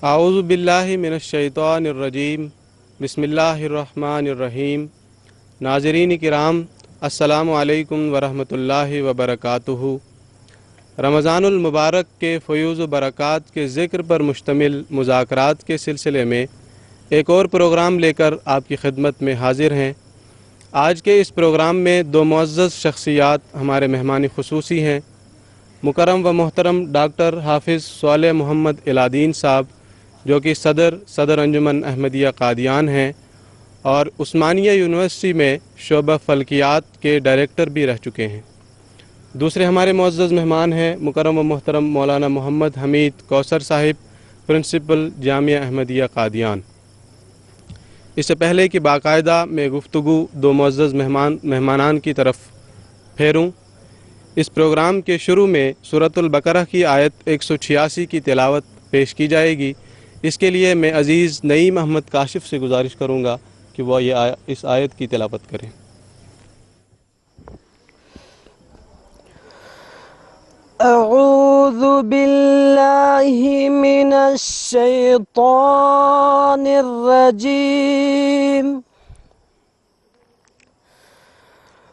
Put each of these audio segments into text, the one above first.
اعوذ باللہ من الشیطان الرجیم بسم اللہ الرحمن الرحیم۔ ناظرین کرام، السلام علیکم ورحمۃ اللہ وبرکاتہ۔ رمضان المبارک کے فیوز و برکات کے ذکر پر مشتمل مذاکرات کے سلسلے میں ایک اور پروگرام لے کر آپ کی خدمت میں حاضر ہیں۔ آج کے اس پروگرام میں دو معزز شخصیات ہمارے مہمان خصوصی ہیں۔ مکرم و محترم ڈاکٹر حافظ صالح محمد العدین صاحب، جو کہ صدر انجمن احمدیہ قادیان ہیں اور عثمانیہ یونیورسٹی میں شعبہ فلکیات کے ڈائریکٹر بھی رہ چکے ہیں۔ دوسرے ہمارے معزز مہمان ہیں مکرم و محترم مولانا محمد حمید کوثر صاحب، پرنسپل جامعہ احمدیہ قادیان۔ اس سے پہلے کہ باقاعدہ میں گفتگو دو معزز مہمانان کی طرف پھیروں، اس پروگرام کے شروع میں سورۃ البقرہ کی آیت 186 کی تلاوت پیش کی جائے گی۔ اس کے لیے میں عزیز نعیم احمد کاشف سے گزارش کروں گا کہ وہ اس آیت کی تلاوت کریں۔ اعوذ باللہ من الشیطان الرجیم،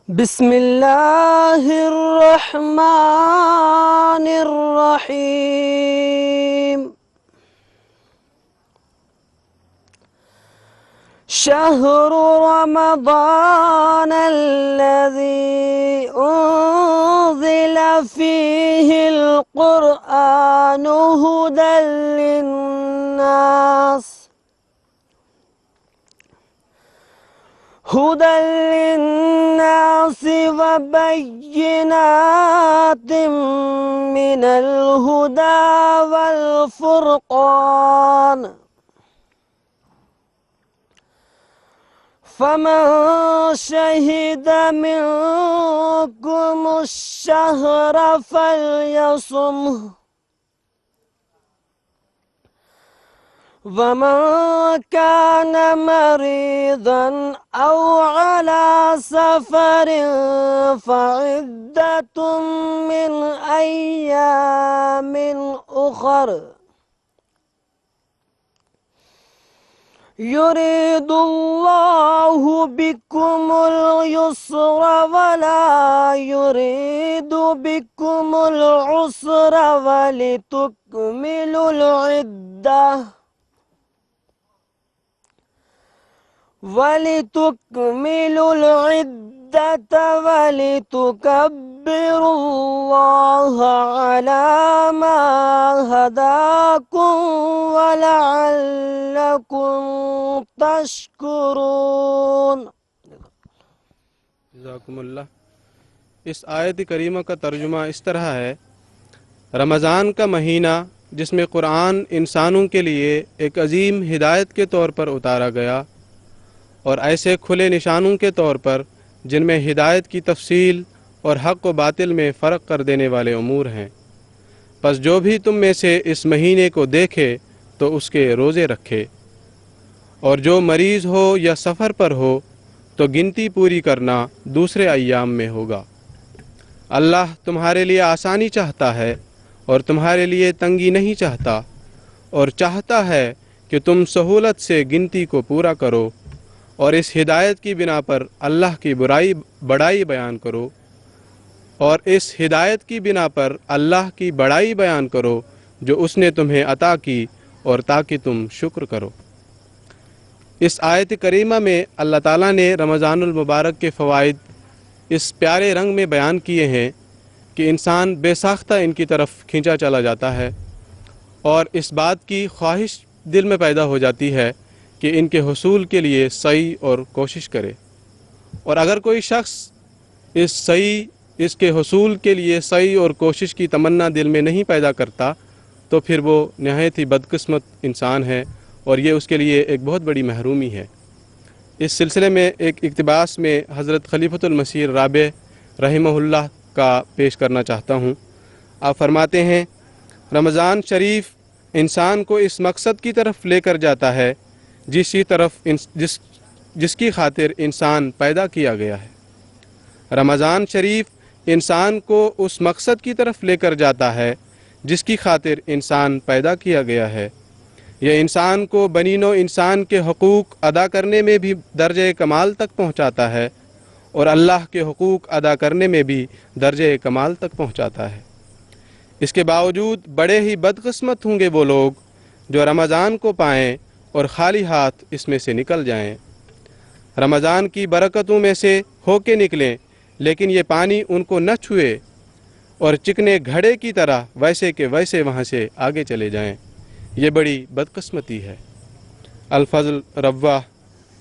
بسم اللہ الرحمن الرحیم۔ شہر رمضان الذی انزل فیہ القرآن ھدی للناس وبینات من الہدی والفرقان، فمن شہد منکم الشہر فلیصمہ، ومن کان مریضا او علی سفر فعدۃ من ایام اخر، یرید اللہ بکم اليسر ولا یرید بکم العسر ولتکملوا العدة ولتكبروا الله على ما هداكم ولعلكم تشكرون۔ جزاکم اللہ۔ اس آیت کریمہ کا ترجمہ اس طرح ہے: رمضان کا مہینہ جس میں قرآن انسانوں کے لیے ایک عظیم ہدایت کے طور پر اتارا گیا، اور ایسے کھلے نشانوں کے طور پر جن میں ہدایت کی تفصیل اور حق و باطل میں فرق کر دینے والے امور ہیں، پس جو بھی تم میں سے اس مہینے کو دیکھے تو اس کے روزے رکھے، اور جو مریض ہو یا سفر پر ہو تو گنتی پوری کرنا دوسرے ایام میں ہوگا۔ اللہ تمہارے لیے آسانی چاہتا ہے اور تمہارے لیے تنگی نہیں چاہتا، اور چاہتا ہے کہ تم سہولت سے گنتی کو پورا کرو، اور اس ہدایت کی بنا پر اللہ کی بڑائی بیان کرو، اور اس ہدایت کی بنا پر اللہ کی بڑائی بیان کرو جو اس نے تمہیں عطا کی، اور تاکہ تم شکر کرو۔ اس آیت کریمہ میں اللہ تعالیٰ نے رمضان المبارک کے فوائد اس پیارے رنگ میں بیان کیے ہیں کہ انسان بے ساختہ ان کی طرف کھینچا چلا جاتا ہے، اور اس بات کی خواہش دل میں پیدا ہو جاتی ہے کہ ان کے حصول کے لیے سعی اور کوشش کرے، اور اگر کوئی شخص اس کے حصول کے لیے سعی اور کوشش کی تمنا دل میں نہیں پیدا کرتا تو پھر وہ نہایت ہی بدقسمت انسان ہے، اور یہ اس کے لیے ایک بہت بڑی محرومی ہے۔ اس سلسلے میں ایک اقتباس میں حضرت خلیفۃ المسیح رابع رحمہ اللہ کا پیش کرنا چاہتا ہوں۔ آپ فرماتے ہیں: رمضان شریف انسان کو اس مقصد کی طرف لے کر جاتا ہے جس کی خاطر انسان پیدا کیا گیا ہے۔ رمضان شریف انسان کو اس مقصد کی طرف لے کر جاتا ہے جس کی خاطر انسان پیدا کیا گیا ہے، یہ انسان کو بنین و انسان کے حقوق ادا کرنے میں بھی درجہ کمال تک پہنچاتا ہے اور اللہ کے حقوق ادا کرنے میں بھی درجہ کمال تک پہنچاتا ہے۔ اس کے باوجود بڑے ہی بدقسمت ہوں گے وہ لوگ جو رمضان کو پائیں اور خالی ہاتھ اس میں سے نکل جائیں۔ رمضان کی برکتوں میں سے ہو کے نکلیں لیکن یہ پانی ان کو نہ چھوئے اور چکنے گھڑے کی طرح ویسے کہ ویسے وہاں سے آگے چلے جائیں، یہ بڑی بدقسمتی ہے۔ الفضل رواح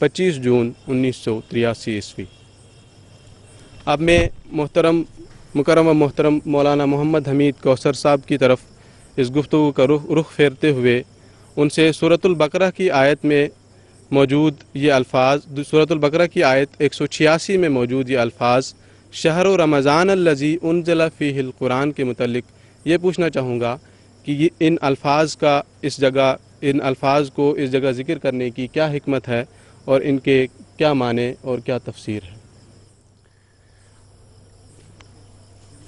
25 جون 1983 عیسوی۔ اب میں مکرم و محترم مولانا محمد حمید کوثر صاحب کی طرف اس گفتگو کا رخ پھیرتے ہوئے ان سے سورۃ البقرہ کی آیت میں موجود یہ الفاظ، سورۃ البقرہ کی آیت 186 میں موجود یہ الفاظ شہر و رمضان الذی انزل فیہ القرآن کے متعلق یہ پوچھنا چاہوں گا کہ ان الفاظ کو اس جگہ ذکر کرنے کی کیا حکمت ہے اور ان کے کیا معنی اور کیا تفسیر ہے؟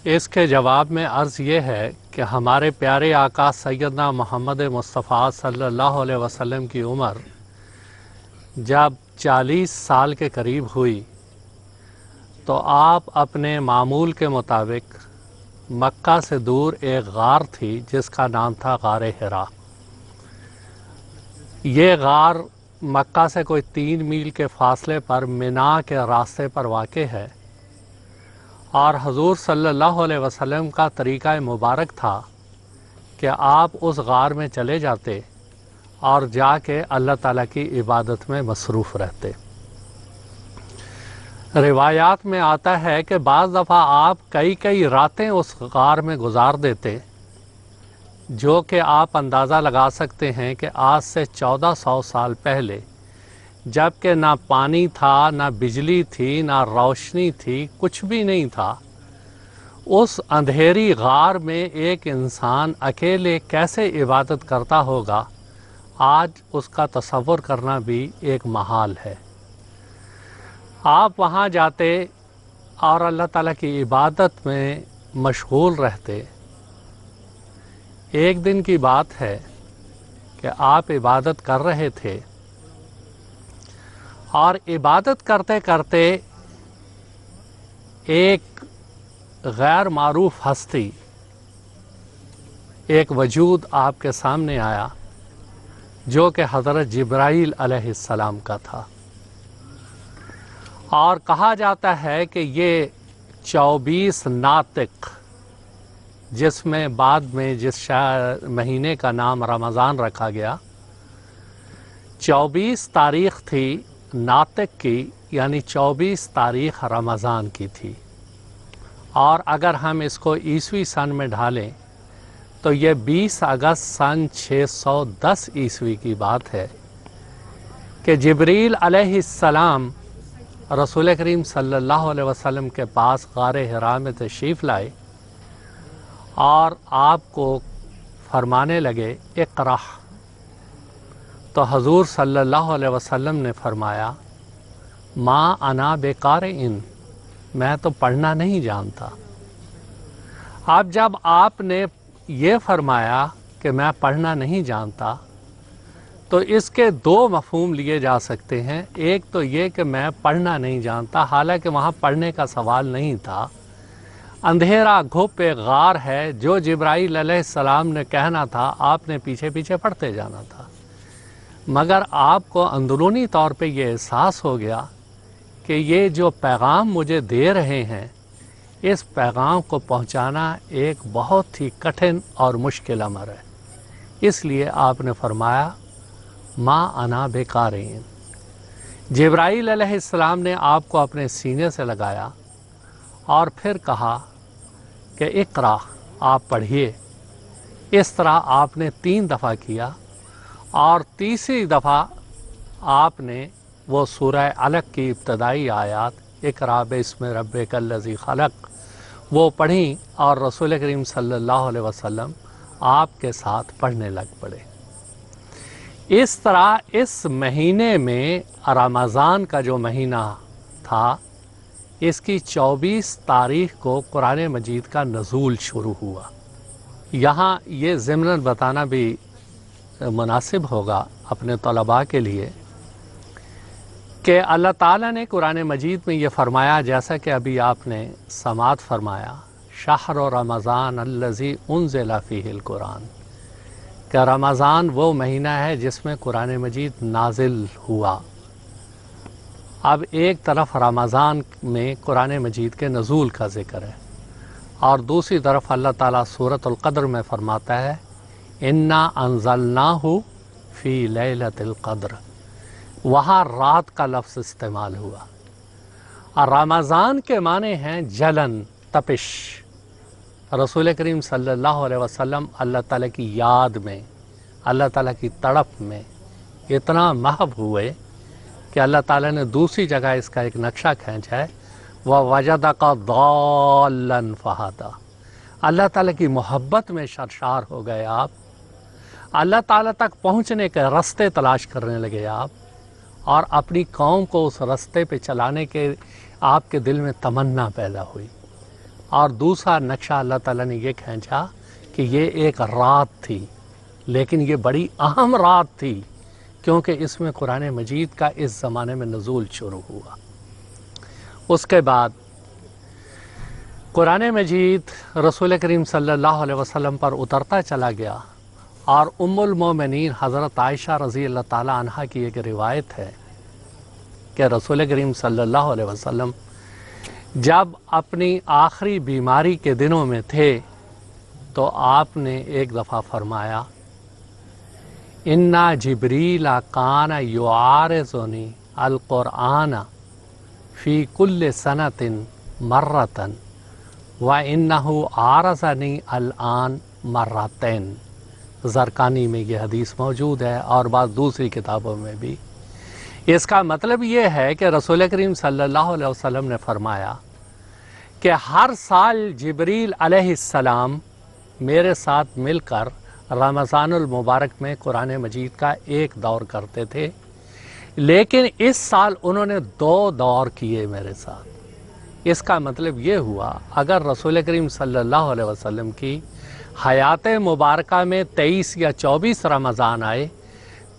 اس کے جواب میں عرض یہ ہے کہ ہمارے پیارے آقا سیدنا محمد مصطفیٰ صلی اللہ علیہ وسلم کی عمر جب 40 سال کے قریب ہوئی تو آپ اپنے معمول کے مطابق مکہ سے دور ایک غار تھی جس کا نام تھا غار حرا۔ یہ غار مکہ سے کوئی 3 میل کے فاصلے پر منا کے راستے پر واقع ہے، اور حضور صلی اللہ علیہ وسلم کا طریقہ مبارک تھا کہ آپ اس غار میں چلے جاتے اور جا کے اللہ تعالیٰ کی عبادت میں مصروف رہتے۔ روایات میں آتا ہے کہ بعض دفعہ آپ کئی راتیں اس غار میں گزار دیتے، جو کہ آپ اندازہ لگا سکتے ہیں کہ آج سے 1400 سال پہلے، جب کہ نہ پانی تھا، نہ بجلی تھی، نہ روشنی تھی، کچھ بھی نہیں تھا، اس اندھیری غار میں ایک انسان اکیلے کیسے عبادت کرتا ہوگا، آج اس کا تصور کرنا بھی ایک محال ہے۔ آپ وہاں جاتے اور اللہ تعالیٰ کی عبادت میں مشغول رہتے۔ ایک دن کی بات ہے کہ آپ عبادت کر رہے تھے اور عبادت کرتے کرتے ایک غیر معروف ہستی، ایک وجود آپ کے سامنے آیا جو کہ حضرت جبرائیل علیہ السلام کا تھا، اور کہا جاتا ہے کہ یہ 24 ناطق، جس میں بعد میں جس مہینے کا نام رمضان رکھا گیا، 24 تاریخ تھی ناطق کی، یعنی 24 تاریخ رمضان کی تھی، اور اگر ہم اس کو عیسوی سن میں ڈھالیں تو یہ 20 اگست سن 610 عیسوی کی بات ہے کہ جبریل علیہ السلام رسول کریم صلی اللہ علیہ وسلم کے پاس غار حرا میں تشریف لائے اور آپ کو فرمانے لگے اقرأ، تو حضور صلی اللہ علیہ وسلم نے فرمایا ما انا بقارئ، میں تو پڑھنا نہیں جانتا۔ اب جب آپ نے یہ فرمایا کہ میں پڑھنا نہیں جانتا تو اس کے 2 مفہوم لیے جا سکتے ہیں۔ ایک تو یہ کہ میں پڑھنا نہیں جانتا، حالانکہ وہاں پڑھنے کا سوال نہیں تھا، اندھیرا گھپ ایک غار ہے، جو جبرائیل علیہ السلام نے کہنا تھا آپ نے پیچھے پیچھے پڑھتے جانا تھا، مگر آپ کو اندرونی طور پہ یہ احساس ہو گیا کہ یہ جو پیغام مجھے دے رہے ہیں، اس پیغام کو پہنچانا ایک بہت ہی کٹھن اور مشکل امر ہے، اس لیے آپ نے فرمایا ما انا بقارئ۔ جبرائیل علیہ السلام نے آپ کو اپنے سینے سے لگایا اور پھر کہا کہ اقرأ، آپ پڑھیے۔ اس طرح آپ نے 3 دفعہ کیا، اور تیسری دفعہ آپ نے وہ سورہ علق کی ابتدائی آیات اقرأ باسم ربک الذی خلق وہ پڑھیں، اور رسول کریم صلی اللہ علیہ وسلم آپ کے ساتھ پڑھنے لگ پڑے۔ اس طرح اس مہینے میں، رمضان کا جو مہینہ تھا، اس کی 24 تاریخ کو قرآن مجید کا نزول شروع ہوا۔ یہاں یہ ضمناً بتانا بھی मुनासिब होगा अपने तलबा के लिए कि अल्लाह ताला ने कुरान मजीद में ये फरमाया, जैसा कि अभी आपने समात फरमाया, शहर रमज़ान अल्लज़ी उन्ज़िला फ़ीहिल कुरान, कि रमज़ान वो महीना है जिसमें कुरान मजीद नाजिल हुआ। अब एक तरफ रमज़ान में कुरान मजीद के नज़ूल का ज़िक्र है और दूसरी तरफ अल्लाह ताला सूरतुल क़द्र में फरमाता है, इन्ना अंज़लनाहु फ़ी लैलतिल क़द्र, वहाँ रात का लफ्ज़ इस्तेमाल हुआ। और रमज़ान के माने हैं जलन, तपिश। रसूल करीम सल्लल्लाहु अलैहि वसल्लम अल्लाह ताला की याद में, अल्लाह ताला की तड़प में इतना महव हुए कि अल्लाह ताला ने दूसरी जगह इसका एक नक्शा खींचा है, वह वजदका दाल्लन फहादा। अल्लाह ताला की मोहब्बत में सरशार हो गए आप, अल्लाह ताला तक पहुँचने के रास्ते तलाश करने लगे आप, और अपनी कौम को उस रास्ते पे चलाने के आपके दिल में तमन्ना पैदा हुई। और दूसरा नक्शा अल्लाह ताला ने ये खींचा कि ये एक रात थी, लेकिन ये बड़ी अहम रात थी क्योंकि इसमें कुरान मजीद का इस ज़माने में नुज़ूल शुरू हुआ। उसके बाद कुरान मजीद रसूल करीम सल्लल्लाहु अलैहि वसल्लम पर उतरता चला गया और उम्मुल मोमिनीन हज़रत आयशा रज़ी अल्लाह ताला अन्हा की एक रिवायत है कि रसूल करीम सल्लल्लाहु अलैहि वसल्लम जब अपनी आखिरी बीमारी के दिनों में थे तो आपने एक दफ़ा फरमाया, इन्ना जिब्रीला काना युआरिज़ुनी अल कुरआन फ़ी कुल्ल सनतिन मर्रतन व इन्नहु आरज़नी अल आन मर्रतैन। ज़रकानी में ये हदीस मौजूद है और बाद दूसरी किताबों में भी। इसका मतलब ये है कि रसूल करीम सल्लल्लाहु अलैहि वसल्लम ने फरमाया कि हर साल जिब्रील अलैहिस्सलाम मेरे साथ मिलकर रमज़ानुल मुबारक में कुरान मजीद का एक दौर करते थे, लेकिन इस साल उन्होंने 2 दौर किए मेरे साथ। इसका मतलब ये हुआ, अगर रसूल करीम सल्लल्लाहु अलैहि वसल्लम की हयात मुबारका में 23 या 24 रमज़ान आए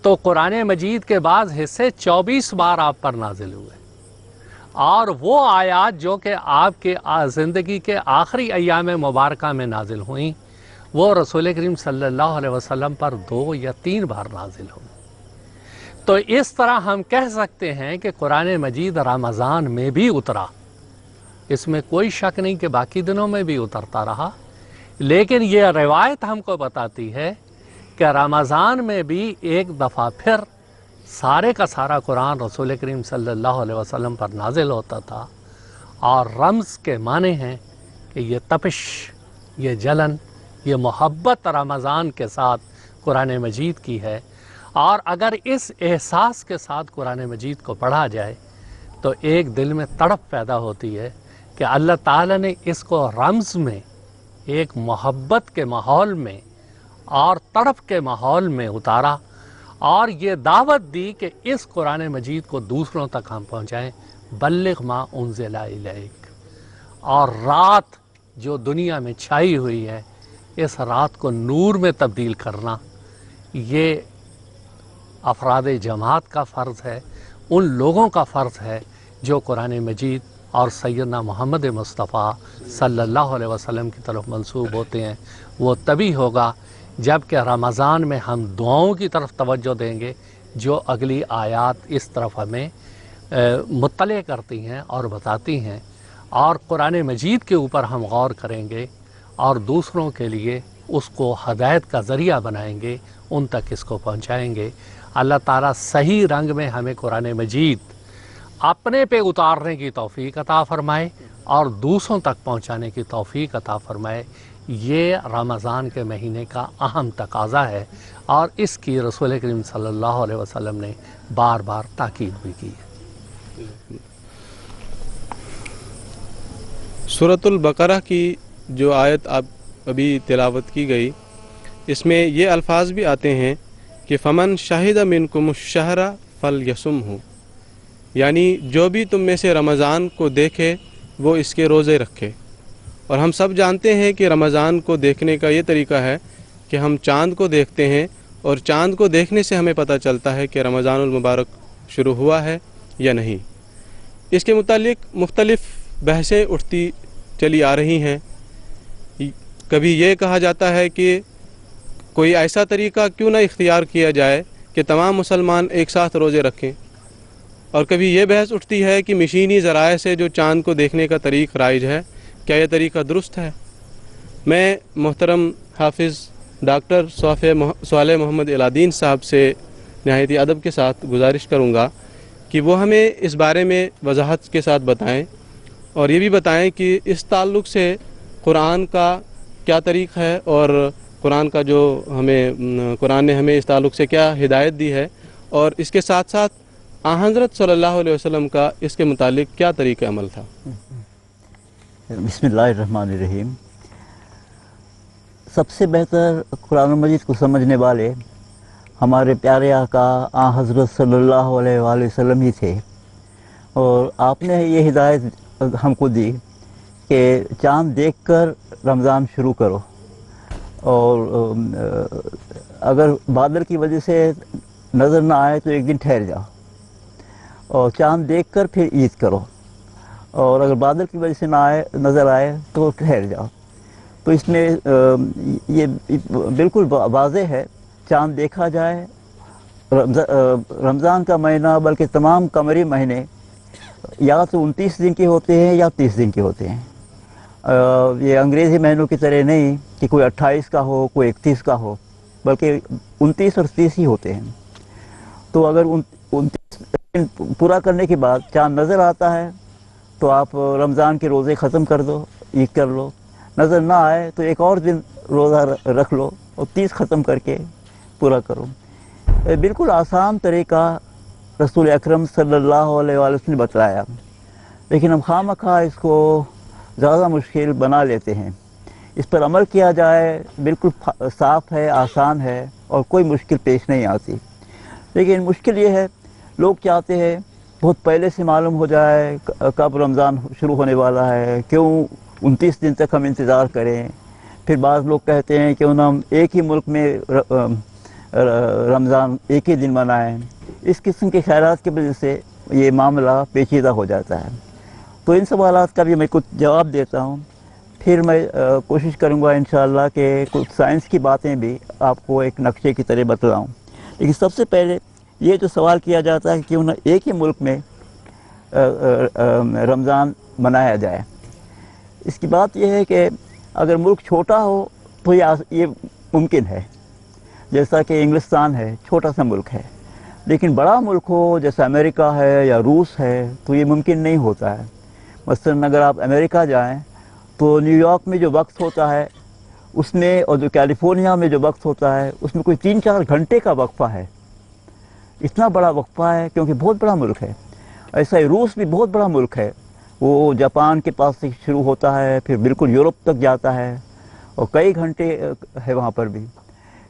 तो कुरान मजीद के बाज़ हिस्से 24 बार आप पर नाजिल हुए, और वो आयात जो कि आपके ज़िंदगी के आखिरी अय्याम मुबारका में नाजिल हुई वो रसूल करीम सल्लल्लाहु अलैहि वसल्लम पर 2 या 3 बार नाजिल हुई। तो इस तरह हम कह सकते हैं कि कुरान मजीद रमज़ान में भी उतरा, इसमें कोई शक नहीं कि बाकी दिनों में भी उतरता रहा, लेकिन ये रिवायत हमको बताती है कि रमज़ान में भी एक दफ़ा फिर सारे का सारा कुरान रसूल करीम सल्लल्लाहु अलैहि वसल्लम पर नाजिल होता था। और रम्ज़ के माने हैं कि ये तपिश, ये जलन, ये मोहब्बत रमज़ान के साथ कुरान मजीद की है। और अगर इस एहसास के साथ कुरान मजीद को पढ़ा जाए तो एक दिल में तड़प पैदा होती है कि अल्लाह ताला ने इसको रम्ज़ में एक मोहब्बत के माहौल में और तड़प के माहौल में उतारा, और ये दावत दी कि इस कुरान मजीद को दूसरों तक हम पहुँचाएँ, बल्लिग़ मा उन्ज़िला इलैक। और रात जो दुनिया में छाई हुई है, इस रात को नूर में तब्दील करना, ये अफराद जमात का फ़र्ज़ है, उन लोगों का फ़र्ज़ है जो कुरान मजीद और सैयदना मोहम्मद मुस्तफ़ा सल्लल्लाहु अलैहि वसल्लम की तरफ मंसूब होते हैं। वो तभी होगा जब कि रमज़ान में हम दुआओं की तरफ तवज्जो देंगे जो अगली आयात इस तरफ हमें मुत्तले करती हैं और बताती हैं, और कुरान मजीद के ऊपर हम गौर करेंगे और दूसरों के लिए उसको हदायत का ज़रिया बनाएंगे, उन तक इसको पहुँचाएँगे। अल्लाह ताला सही रंग में हमें कुरान मजीद अपने पे उतारने की तौफ़ीक अता फ़रमाए और दूसरों तक पहुँचाने की तौफ़ीक अता फ़रमाए। ये रमज़ान के महीने का अहम तकाज़ा है और इसकी रसूल करीम सल्लल्लाहु अलैहि वसल्लम ने बार बार ताकीद भी की है। सूरतुल बकरा की जो आयत आप अभी तिलावत की गई, इसमें ये अल्फाज भी आते हैं कि फ़मन शाहिद मिनकुमुश-शहरा फलयसुमहु, यानी जो भी तुम में से रमज़ान को देखे वो इसके रोज़े रखे। और हम सब जानते हैं कि रमज़ान को देखने का ये तरीका है कि हम चाँद को देखते हैं اور چاند کو دیکھنے سے ہمیں پتہ چلتا ہے کہ رمضان المبارک شروع ہوا ہے یا نہیں۔ اس کے متعلق مختلف بحثیں اٹھتی چلی آ رہی ہیں۔ کبھی یہ کہا جاتا ہے کہ کوئی ایسا طریقہ کیوں نہ اختیار کیا جائے کہ تمام مسلمان ایک ساتھ روزے رکھیں، اور کبھی یہ بحث اٹھتی ہے کہ مشینی ذرائع سے جو چاند کو دیکھنے کا طریق رائج ہے، کیا یہ طریقہ درست ہے؟ میں محترم حافظ ڈاکٹر صالح محمد الدین صاحب سے نہایت ادب کے ساتھ گزارش کروں گا کہ وہ ہمیں اس بارے میں وضاحت کے ساتھ بتائیں، اور یہ بھی بتائیں کہ اس تعلق سے قرآن کا کیا طریق ہے، اور قرآن کا جو قرآن نے ہمیں اس تعلق سے کیا ہدایت دی ہے، اور اس کے ساتھ ساتھ حضرت صلی اللہ علیہ وسلم کا اس کے متعلق کیا طریقہ عمل تھا۔ بسم اللہ الرحمن الرحیم۔ سب سے بہتر قرآن مجید کو سمجھنے والے ہمارے پیارے آقا حضرت صلی اللہ علیہ وآلہ وسلم ہی تھے، اور آپ نے یہ ہدایت ہم کو دی کہ چاند دیکھ کر رمضان شروع کرو، اور اگر بادل کی وجہ سے نظر نہ آئے تو ایک دن ٹھہر جاؤ، اور چاند دیکھ کر پھر عید کرو، اور اگر بادل کی وجہ سے نظر آئے تو ٹھہر جاؤ۔ تو اس میں یہ بالکل واضح ہے، چاند دیکھا جائے۔ رمضان کا مہینہ بلکہ تمام قمری مہینے یا تو 29 دن کے ہوتے ہیں یا 30 دن کے ہوتے ہیں۔ یہ انگریزی مہینوں کی طرح نہیں کہ کوئی 28 کا ہو، کوئی 31 کا ہو، بلکہ 29 اور 30 ہی ہوتے ہیں۔ تو اگر 29 دن پورا کرنے کے بعد چاند نظر آتا ہے تو آپ رمضان کے روزے ختم کر دو، عید کر لو۔ نظر نہ آئے تو ایک اور دن روزہ رکھ لو اور 30 ختم کر کے پورا کرو۔ بالکل آسان طریقہ رسول اکرم صلی اللہ علیہ وآلہ وسلم نے بتلایا، لیکن ہم خواہ اس کو زیادہ مشکل بنا لیتے ہیں۔ اس پر عمل کیا جائے بالکل صاف ہے، آسان ہے، اور کوئی مشکل پیش نہیں آتی۔ لیکن مشکل یہ ہے، لوگ چاہتے ہیں بہت پہلے سے معلوم ہو جائے کب رمضان شروع ہونے والا ہے، کیوں 29 دن تک ہم انتظار کریں۔ پھر بعض لوگ کہتے ہیں کہ ہم ایک ہی ملک میں رمضان ایک ہی دن منائیں۔ اس قسم کے خیالات کی وجہ سے یہ معاملہ پیچیدہ ہو جاتا ہے۔ تو ان سوالات کا بھی میں کچھ جواب دیتا ہوں، پھر میں کوشش کروں گا انشاءاللہ کہ کچھ سائنس کی باتیں بھی آپ کو ایک نقشے کی طرح بتلاؤں۔ لیکن سب سے پہلے یہ جو سوال کیا جاتا ہے کہ کیوں نہ ایک ہی ملک میں رمضان منایا جائے، اس کی بات یہ ہے کہ اگر ملک چھوٹا ہو تو یہ ممکن ہے، جیسا کہ انگلستان ہے، چھوٹا سا ملک ہے۔ لیکن بڑا ملک ہو جیسا امریکہ ہے یا روس ہے تو یہ ممکن نہیں ہوتا ہے۔ مثلاً اگر آپ امریکہ جائیں تو نیو یارک میں جو وقت ہوتا ہے اس میں، اور جو کیلیفورنیا میں جو وقت ہوتا ہے اس میں کوئی 3-4 گھنٹے کا وقفہ ہے۔ اتنا بڑا وقفہ ہے کیونکہ بہت بڑا ملک ہے۔ ایسا ہی روس بھی بہت بڑا ملک ہے، وہ جاپان کے پاس سے شروع ہوتا ہے، پھر بالکل یورپ تک جاتا ہے، اور کئی گھنٹے ہے وہاں پر بھی۔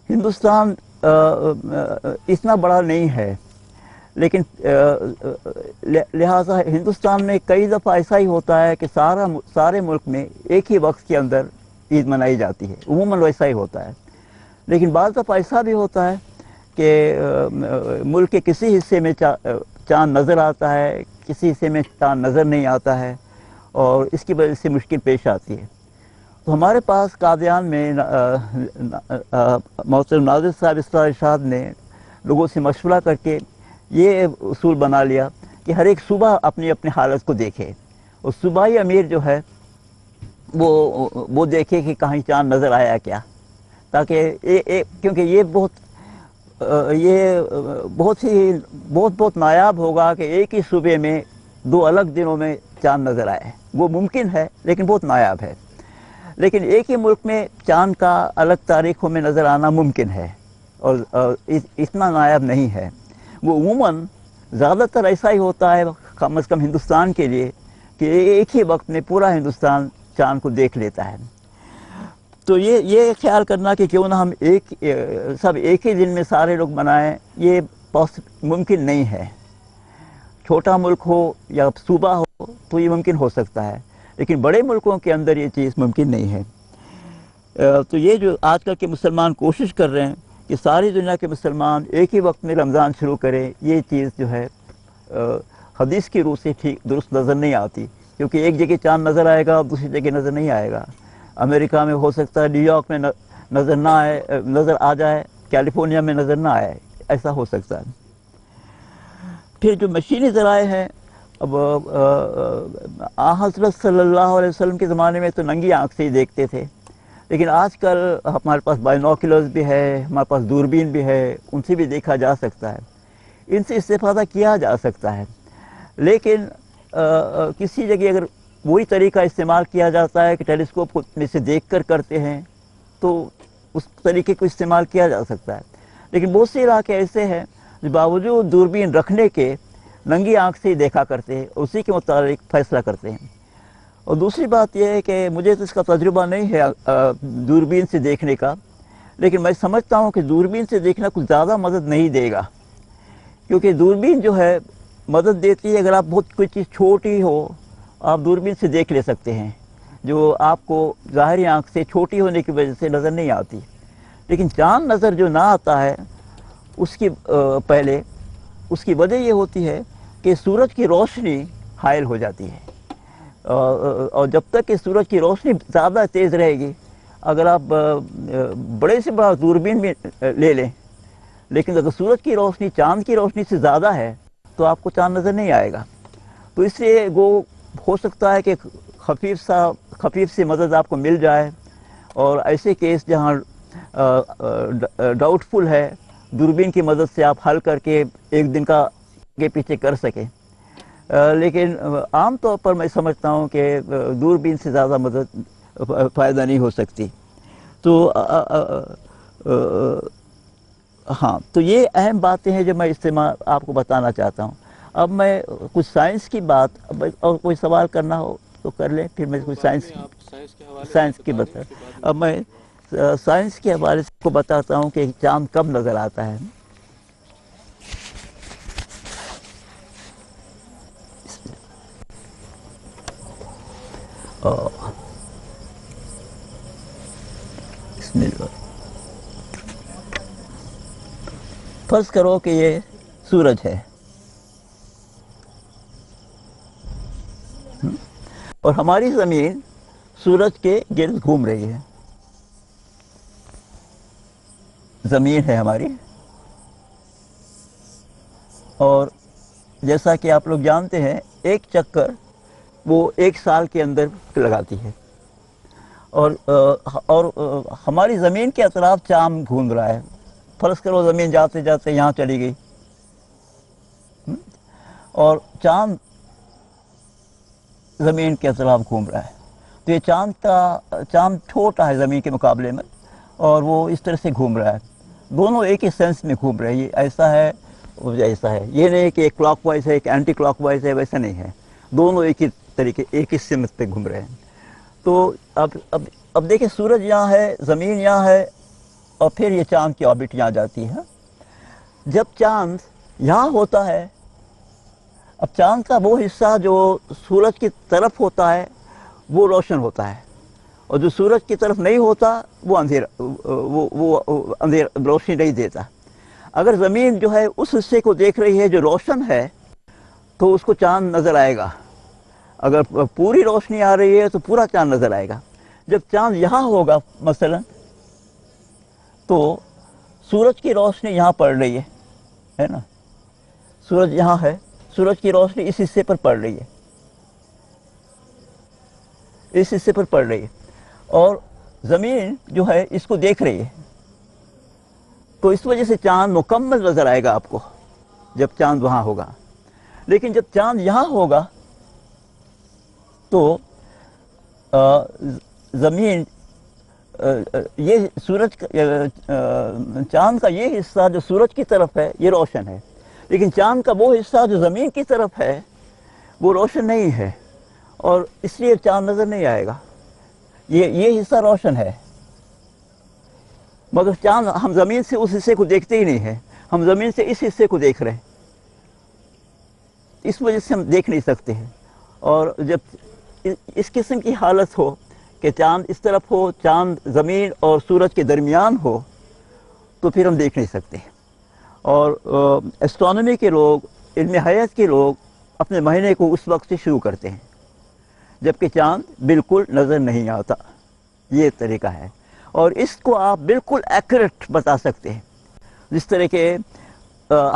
ہندوستان اتنا بڑا نہیں ہے، لیکن لہٰذا ہندوستان میں کئی دفعہ ایسا ہی ہوتا ہے کہ سارے ملک میں ایک ہی وقت کے اندر عید منائی جاتی ہے، عموماً ویسا ہی ہوتا ہے۔ لیکن بعض دفعہ ایسا بھی ہوتا ہے کہ ملک کے کسی حصے میں چاند نظر آتا ہے، کسی حصے میں چاند نظر نہیں آتا ہے، اور اس کی وجہ سے مشکل پیش آتی ہے۔ تو ہمارے پاس قادیان میں محترم ناظر صاحب اسرار ارشاد نے لوگوں سے مشورہ کر کے یہ اصول بنا لیا کہ ہر ایک صبح اپنی اپنی حالت کو دیکھے، اور صوبائی امیر جو ہے وہ دیکھے کہ کہیں چاند نظر آیا کیا، تاکہ کیونکہ یہ بہت نایاب ہوگا کہ ایک ہی صوبے میں 2 الگ دنوں میں چاند نظر آئے۔ وہ ممکن ہے لیکن بہت نایاب ہے۔ لیکن ایک ہی ملک میں چاند کا الگ تاریخوں میں نظر آنا ممکن ہے، اور اتنا نایاب نہیں ہے۔ وہ عموماً زیادہ تر ایسا ہی ہوتا ہے، کم از کم ہندوستان کے لیے، کہ ایک ہی وقت میں پورا ہندوستان چاند کو دیکھ لیتا ہے۔ تو یہ خیال کرنا کہ کیوں نہ ہم سب ایک ہی دن میں سارے لوگ منائیں، یہ ممکن نہیں ہے۔ چھوٹا ملک ہو یا صوبہ ہو تو یہ ممکن ہو سکتا ہے، لیکن بڑے ملکوں کے اندر یہ چیز ممکن نہیں ہے۔ تو یہ جو آج کل کے مسلمان کوشش کر رہے ہیں کہ کہ ساری دنیا کے مسلمان ایک ہی وقت میں رمضان شروع کریں، یہ چیز جو ہے حدیث کی روح سے ٹھیک درست نظر نہیں آتی، کیونکہ ایک جگہ چاند نظر آئے گا اور دوسری جگہ نظر نہیں آئے گا۔ امریکہ میں ہو سکتا ہے نیو یارک میں نظر نہ آئے، نظر آ جائے، کیلیفورنیا میں نظر نہ آئے، ایسا ہو سکتا ہے۔ پھر جو مشینی ذرائع ہیں، اب حضرت صلی اللہ علیہ وسلم کے زمانے میں تو ننگی آنکھ سے ہی دیکھتے تھے، لیکن آج کل ہمارے پاس بائنوکولرز بھی ہے، ہمارے پاس دوربین بھی ہے، ان سے بھی دیکھا جا سکتا ہے، ان سے استفادہ کیا جا سکتا ہے۔ لیکن کسی جگہ اگر وہی طریقہ استعمال کیا جاتا ہے کہ ٹیلیسکوپ کو میں سے دیکھ کر کرتے ہیں تو اس طریقے کو استعمال کیا جا سکتا ہے، لیکن بہت سے علاقے ایسے ہیں جو باوجود دوربین رکھنے کے ننگی آنکھ سے ہی دیکھا کرتے ہیں، اسی کے متعلق فیصلہ کرتے ہیں۔ اور دوسری بات یہ ہے کہ مجھے تو اس کا تجربہ نہیں ہے دوربین سے دیکھنے کا، لیکن میں سمجھتا ہوں کہ دوربین سے دیکھنا کچھ زیادہ مدد نہیں دے گا، کیونکہ دوربین جو ہے مدد دیتی ہے اگر آپ بہت کوئی چیز چھوٹی ہو آپ دوربین سے دیکھ لے سکتے ہیں، جو آپ کو ظاہری آنکھ سے چھوٹی ہونے کی وجہ سے نظر نہیں آتی، لیکن چاند نظر جو نہ آتا ہے اس کی پہلے اس کی وجہ یہ ہوتی ہے کہ سورج کی روشنی حائل ہو جاتی ہے، اور جب تک کہ سورج کی روشنی زیادہ تیز رہے گی، اگر آپ بڑے سے بڑا دوربین بھی لے لیں، لیکن اگر سورج کی روشنی چاند کی روشنی سے زیادہ ہے تو آپ کو چاند نظر نہیں آئے گا۔ تو اس لیے وہ ہو سکتا ہے کہ خفیف سی مدد آپ کو مل جائے، اور ایسے کیس جہاں ڈاؤٹ فل ہے دوربین کی مدد سے آپ حل کر کے ایک دن کا کے پیچھے کر سکیں، لیکن عام طور پر میں سمجھتا ہوں کہ دوربین سے زیادہ مدد فائدہ نہیں ہو سکتی۔ تو ہاں، تو یہ اہم باتیں ہیں جو میں آپ کو بتانا چاہتا ہوں۔ اب میں کچھ سائنس کی بات، اور کوئی سوال کرنا ہو تو کر لیں، پھر میں کچھ سائنس کی بتا۔ اب میں سائنس کے حوالے سے کو بتاتا ہوں کہ چاند کب نظر آتا ہے۔ بسم اللہ۔ فرض کرو کہ یہ سورج ہے اور ہماری زمین سورج کے گرد گھوم رہی ہے، زمین ہے ہماری، اور جیسا کہ آپ لوگ جانتے ہیں ایک چکر وہ ایک سال کے اندر لگاتی ہے، اور ہماری زمین کے اطراف چاند گھوم رہا ہے۔ فرض کرو زمین جاتے جاتے یہاں چلی گئی، اور چاند زمین کے اطراف گھوم رہا ہے، تو یہ چاند چھوٹا ہے زمین کے مقابلے میں، اور وہ اس طرح سے گھوم رہا ہے، دونوں ایک ہی سینس میں گھوم رہے ہیں، یہ ایسا ہے اور ایسا ہے، یہ نہیں کہ ایک کلاک وائز ہے ایک اینٹی کلاک وائز ہے، ویسا نہیں ہے، دونوں ایک ہی طریقے ایک ہی سمت پہ گھوم رہے ہیں۔ تو اب دیکھیں سورج یہاں ہے، زمین یہاں ہے، اور پھر یہ چاند کی آربٹ یہاں جاتی ہے۔ جب چاند یہاں ہوتا ہے، اب چاند کا وہ حصہ جو سورج کی طرف ہوتا ہے وہ روشن ہوتا ہے، اور جو سورج کی طرف نہیں ہوتا وہ اندھیرا روشنی نہیں دیتا۔ اگر زمین جو ہے اس حصے کو دیکھ رہی ہے جو روشن ہے تو اس کو چاند نظر آئے گا، اگر پوری روشنی آ رہی ہے تو پورا چاند نظر آئے گا۔ جب چاند یہاں ہوگا مثلا تو سورج کی روشنی یہاں پڑ رہی ہے نا، سورج یہاں ہے، سورج کی روشنی اس حصے پر پڑ رہی ہے، اس حصے پر پڑ رہی ہے، اور زمین جو ہے اس کو دیکھ رہی ہے، تو اس وجہ سے چاند مکمل نظر آئے گا آپ کو جب چاند وہاں ہوگا۔ لیکن جب چاند یہاں ہوگا تو زمین یہ سورج چاند کا یہ حصہ جو سورج کی طرف ہے یہ روشن ہے، لیکن چاند کا وہ حصہ جو زمین کی طرف ہے وہ روشن نہیں ہے، اور اس لیے چاند نظر نہیں آئے گا۔ یہ حصہ روشن ہے، مگر چاند ہم زمین سے اس حصے کو دیکھتے ہی نہیں ہیں، ہم زمین سے اس حصے کو دیکھ رہے ہیں، اس وجہ سے ہم دیکھ نہیں سکتے ہیں۔ اور جب اس قسم کی حالت ہو کہ چاند اس طرف ہو، چاند زمین اور سورج کے درمیان ہو، तो फिर हम देख नहीं सकते। और एस्ट्रोनॉमी के लोग, इल्म हयात के लोग अपने महीने को उस वक्त से शुरू करते हैं जबकि चाँद बिल्कुल नज़र नहीं आता। ये तरीका है और इसको आप बिल्कुल एक्यूरेट बता सकते हैं। जिस तरह के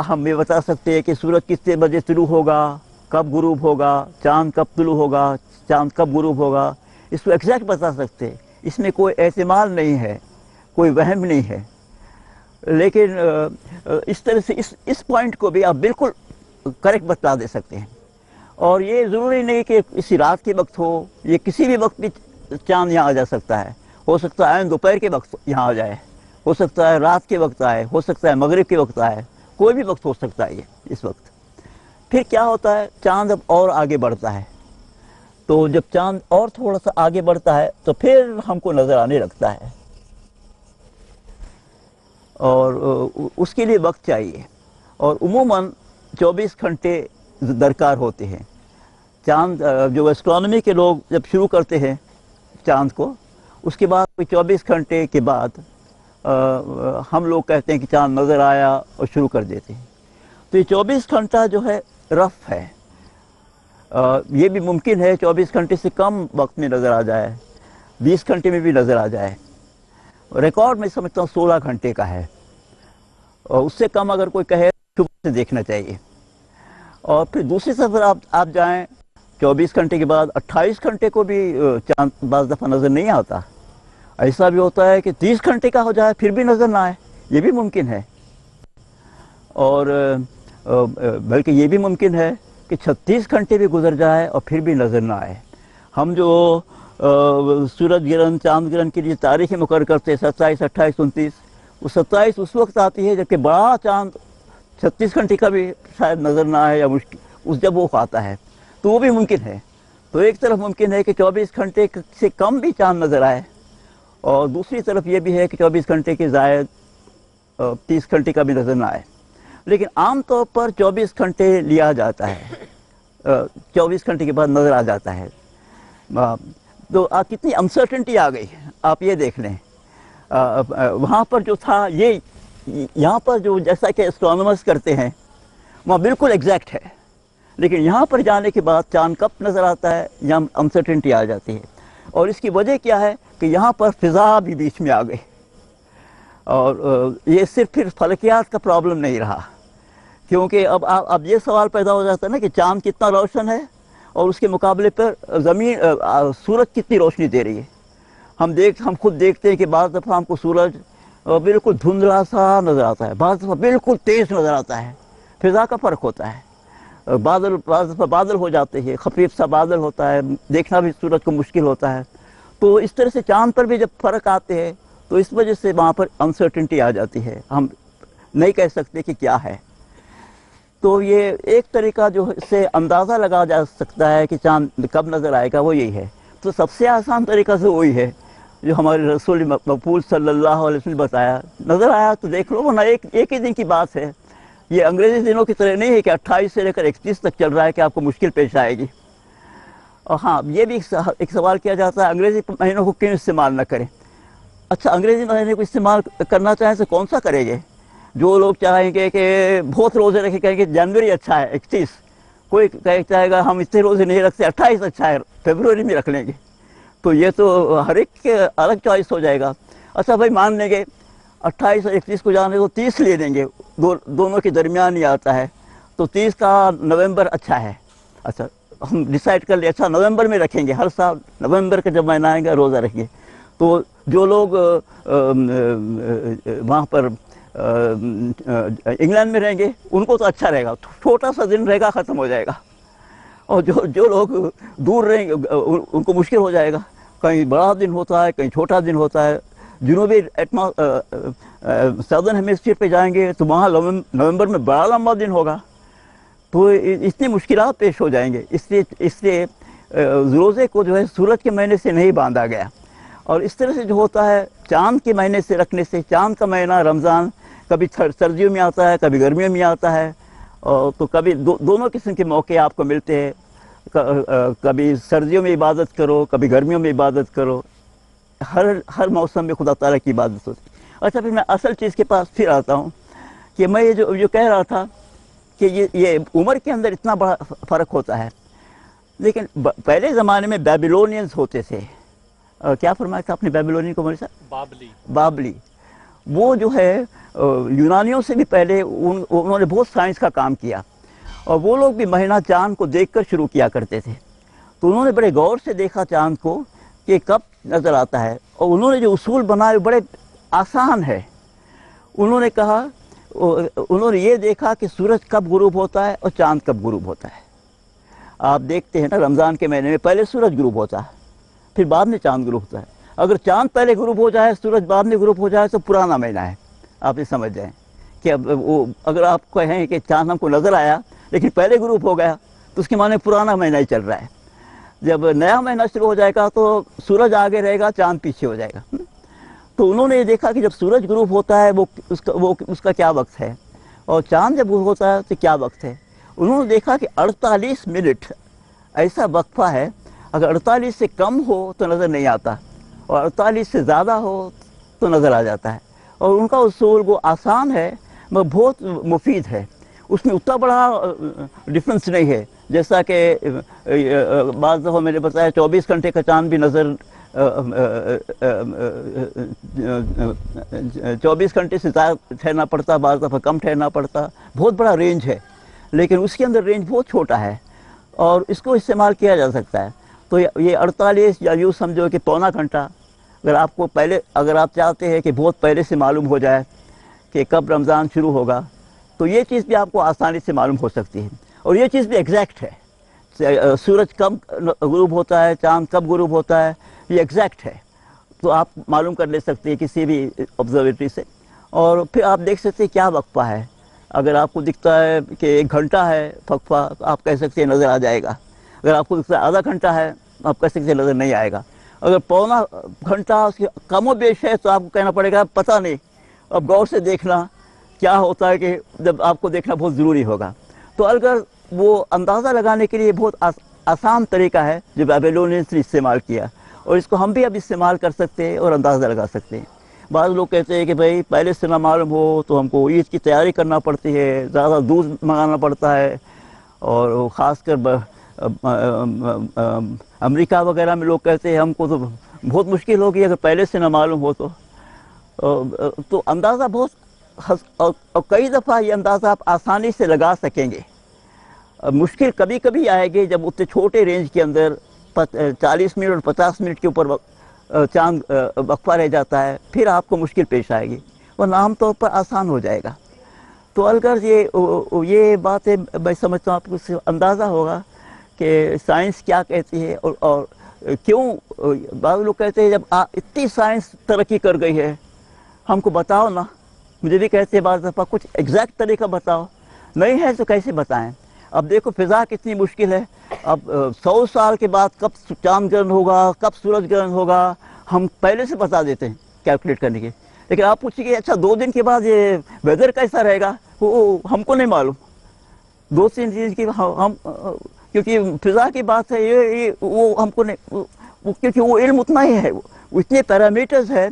हम ये बता सकते हैं कि सूरज कितने बजे तुलू होगा, कब गुरूब होगा, चाँद कब तुलू होगा, चाँद कब गुरूब होगा, इसको एग्जैक्ट बता सकते हैं। इसमें कोई एहतिमाल नहीं है, कोई वहम नहीं है। लेकिन इस तरह से इस पॉइंट को भी आप बिल्कुल करेक्ट बता दे सकते हैं। और ये ज़रूरी नहीं कि इसी रात के वक्त हो, ये किसी भी वक्त भी चाँद यहाँ आ जा सकता है। हो सकता है दोपहर के वक्त यहाँ आ जाए, हो सकता है रात के वक्त आए, हो सकता है मगरिब के वक्त आए, कोई भी वक्त हो सकता है ये इस वक्त। फिर क्या होता है, चाँद अब और आगे बढ़ता है। तो जब चाँद और थोड़ा सा आगे बढ़ता है तो फिर हमको नज़र आने लगता है और उसके लिए वक्त चाहिए। और उमूमन 24 घंटे दरकार होते हैं। चाँद जो एस्ट्रोनॉमी के लोग जब शुरू करते हैं चाँद को, उसके बाद कोई 24 घंटे के बाद हम लोग कहते हैं कि चाँद नज़र आया और शुरू कर देते हैं। तो ये 24 घंटा जो है रफ़ है। ये भी मुमकिन है 24 घंटे से कम वक्त में नज़र आ जाए, 20 घंटे में भी नज़र आ जाए। रिकॉर्ड मैं समझता हूँ 16 घंटे का है और उससे कम अगर कोई कहे सुबह से देखना चाहिए। और फिर दूसरी तरफ आप जाएं, 24 घंटे के बाद 28 घंटे को भी चाँद बाज़ दफ़ा नज़र नहीं आता। ऐसा भी होता है कि 30 घंटे का हो जाए फिर भी नज़र ना आए, ये भी मुमकिन है। और बल्कि ये भी मुमकिन है कि 36 घंटे भी गुजर जाए और फिर भी नज़र ना आए। हम जो सूरज गिरन, चाँद गिरन की जो तारीखें मुकर्रर करते हैं 27, 28, 29, वो 27 उस वक्त आती है जबकि बड़ा चाँद 36 घंटे का भी शायद नज़र ना आए या मुश्किल उस जब वो आता है, तो वो भी मुमकिन है। तो एक तरफ मुमकिन है कि 24 घंटे से कम भी चाँद नज़र आए और दूसरी तरफ ये भी है कि 24 घंटे के ज़ायद 30 घंटे का भी नज़र ना आए। लेकिन आम तौर पर 24 घंटे लिया जाता है, 24 घंटे के बाद नज़र आ जाता है। तो कितनी अनसर्टेनिटी आ गई, आप ये देख लें। वहाँ पर जो था ये, यहाँ पर जो जैसा कि एस्ट्रोनॉमर्स करते हैं वहाँ बिल्कुल एग्जैक्ट है, लेकिन यहाँ पर जाने के बाद चाँद कब नज़र आता है, यहाँ अनसर्टेनिटी आ जाती है। और इसकी वजह क्या है कि यहाँ पर फ़िज़ा भी बीच में आ गई। और ये सिर्फ फिर फलकियात का प्रॉब्लम नहीं रहा, क्योंकि अब ये सवाल पैदा हो जाता है ना कि चाँद कितना रोशन है और उसके मुकाबले पर ज़मीन सूरज कितनी रोशनी दे रही है। हम खुद देखते हैं कि बाज़ दफ़ा हमको सूरज बिल्कुल धुंधला सा नज़र आता है, बाज़ दफ़ा बिल्कुल तेज़ नज़र आता है। फ़िज़ा का फ़र्क होता है। बाज़ दफ़ा बादल हो जाते हैं, खफीफ सा बादल होता है, देखना भी सूरज को मुश्किल होता है। तो इस तरह से चाँद पर भी जब फ़र्क आते हैं तो इस वजह से वहाँ पर अनसर्टेनिटी आ जाती है, हम नहीं कह सकते कि क्या है। तो ये एक तरीका जो से अंदाज़ा लगा जा सकता है कि चाँद कब नज़र आएगा, वो यही है। तो सबसे आसान तरीका से वही है जो हमारे रसूल मक़बूल सल्लल्लाहु अलैहि वसल्लम बताया, नज़र आया तो देख लो, वरना एक ही दिन की बात है। ये अंग्रेज़ी दिनों की तरह नहीं है कि 28 से लेकर 31 तक चल रहा है कि आपको मुश्किल पेश आएगी। और हाँ, ये भी एक सवाल किया जाता है, अंग्रेज़ी महीनों को क्यों इस्तेमाल न करें। अच्छा, अंग्रेज़ी महीने को इस्तेमाल करना चाहें तो कौन सा करेंगे? जो लोग चाहेंगे कि बहुत रोज़े रखे, कहेंगे जनवरी अच्छा है 31, कोई चाहेगा हम इतने रोज़े नहीं रखते 28 अच्छा है, फरवरी में रख लेंगे। तो ये तो हर एक के अलग चॉइस हो जाएगा। अच्छा भाई, मान लेंगे 28 और 31 को जाने को 30 ले लेंगे, दोनों के दरमियान ही आता है, तो 30 का नवंबर अच्छा है। अच्छा, हम डिसाइड कर लिया, अच्छा नवंबर में रखेंगे, हर साल नवंबर का जब महीना आएगा रोज़ा रखेंगे। तो जो लोग वहाँ पर इंग्लैंड में रहेंगे उनको तो अच्छा रहेगा, छोटा सा दिन रहेगा, ख़त्म हो जाएगा। और जो लोग दूर रहेंगे उनको मुश्किल हो जाएगा, कहीं बड़ा दिन होता है, कहीं छोटा दिन होता है। जनूबी सदर्न हेमिस्फीयर पे जाएंगे तो वहाँ नवंबर में बड़ा लंबा दिन होगा, तो इतनी मुश्किलात पेश हो जाएंगे। इसलिए रोज़े को जो है सूरज के महीने से नहीं बांधा गया। और इस तरह से जो होता है, चाँद के महीने से रखने से, चाँद का महीना रमज़ान कभी सर्दियों में आता है, कभी गर्मियों में आता है, और तो कभी दोनों किस्म के मौके आपको मिलते हैं। कभी सर्दियों में इबादत करो, कभी गर्मियों में इबादत करो, हर मौसम में खुदा ताला की इबादत होती है। अच्छा, फिर मैं असल चीज़ के पास फिर आता हूँ कि मैं ये जो कह रहा था कि ये उम्र के अंदर इतना बड़ा फ़र्क होता है। लेकिन पहले ज़माने में बेबीलोनियंस होते थे। क्या फरमाया था आपने बेबीलोनियन को? मेरे साथ बाबली। वो जो है यूनानियों से भी पहले उन्होंने बहुत साइंस का काम किया, और वो लोग भी महीना चाँद को देखकर शुरू किया करते थे। तो उन्होंने बड़े गौर से देखा चाँद को कि कब नज़र आता है, और उन्होंने जो उसूल बनाए बड़े आसान है। उन्होंने कहा, उन्होंने ये देखा कि सूरज कब गुरूब होता है और चाँद कब गुरूब होता है। आप देखते हैं ना, रमज़ान के महीने में पहले सूरज गुरूब होता है, फिर बाद में चाँद गुरूब होता है। अगर चाँद पहले गुरूब हो जाए, सूरज बाद में गुरूब हो जाए, तो पुराना महीना है। आप ये समझ जाएं कि अब वो अगर आप कहें कि चाँद हमको नज़र आया लेकिन पहले गुरूब हो गया, तो उसके माने पुराना महीना ही चल रहा है। जब नया महीना शुरू हो जाएगा तो सूरज आगे रहेगा, चाँद पीछे हो जाएगा। तो उन्होंने ये देखा कि जब सूरज गुरूब होता है वो उसका क्या वक्त है, और चाँद जब गुरूब होता है तो क्या वक्त है। उन्होंने देखा कि 48 मिनट ऐसा वक्फा है, अगर 48 से कम हो तो नज़र नहीं आता, और 48 से ज़्यादा हो तो नज़र आ जाता है। और उनका उसूल वो आसान है मगर बहुत मुफीद है। उसमें उतना बड़ा डिफरेंस नहीं है, जैसा कि बाज़ दफ़ा मैंने बताया 24 घंटे का चाँद भी नज़र 24 घंटे से ज़्यादा ठहरना पड़ता, बाज़ दफ़ा कम ठहरना पड़ता। बहुत बड़ा रेंज है, लेकिन उसके अंदर रेंज बहुत छोटा है और इसको इस्तेमाल किया जा सकता है। तो ये 48 या यूँ समझो कि पौना घंटा, अगर आप चाहते हैं कि बहुत पहले से मालूम हो जाए कि कब रमज़ान शुरू होगा, तो ये चीज़ भी आपको आसानी से मालूम हो सकती है। और ये चीज़ भी एग्जैक्ट है, सूरज कब गुरूब होता है, चाँद कब गुरूब होता है, ये एग्जैक्ट है। तो आप मालूम कर ले सकते हैं किसी भी ऑब्जर्वेटरी से, और फिर आप देख सकते हैं क्या वक्फा है। अगर आपको दिखता है कि 1 घंटा है वक्फा, तो आप कह सकते हैं नज़र आ जाएगा। अगर आपको दिखता है आधा घंटा है, आप कह सकते हैं नज़र नहीं आएगा। अगर पौना घंटा उसकी कमो बेश है तो आपको कहना पड़ेगा पता नहीं, अब गौर से देखना क्या होता है, कि जब आपको देखना बहुत ज़रूरी होगा। तो अगर वो अंदाज़ा लगाने के लिए बहुत आसान तरीका है जो बेबीलोनियंस ने इस्तेमाल किया, और इसको हम भी अब इस्तेमाल कर सकते हैं और अंदाज़ा लगा सकते हैं। बाज़ लोग कहते हैं कि भाई पहले से ना मालूम हो तो हमको ईद की तैयारी करना पड़ती है, ज़्यादा दूध मंगाना पड़ता है, और ख़ासकर अमेरिका वगैरह में लोग कहते हैं हमको तो बहुत मुश्किल होगी अगर पहले से ना मालूम हो तो अंदाज़ा बहुत और कई दफ़ा ये अंदाज़ा आप आसानी से लगा सकेंगे। मुश्किल कभी कभी आएगी जब उतने छोटे रेंज के अंदर 40 मिनट और 50 मिनट के ऊपर चाँद वक्फा रह जाता है, फिर आपको मुश्किल पेश आएगी, वरना आम तौर पर आसान हो जाएगा। तो अगर ये बातें मैं समझता हूँ आपको इससे अंदाज़ा होगा कि साइंस क्या कहती है, और क्यों बाज़ लोग कहते हैं जब इतनी साइंस तरक्की कर गई है हमको बताओ ना। मुझे भी कहते हैं बाज़ दफ़ा कुछ एग्जैक्ट तरीका बताओ, नहीं है तो कैसे बताएं। अब देखो फ़िज़ा कितनी मुश्किल है, अब 100 साल के बाद कब चाँद ग्रहण होगा, कब सूरज ग्रहण होगा, हम पहले से बता देते हैं कैलकुलेट करने के। लेकिन आप पूछिए अच्छा 2 दिन के बाद ये वेदर कैसा रहेगा, वो हमको नहीं मालूम। 2-3 दिन की हम क्योंकि फ़िज़ा की बात है, ये वो हमको नहीं, क्योंकि वो इल्म उतना ही है, वो इतने पैरामीटर्स है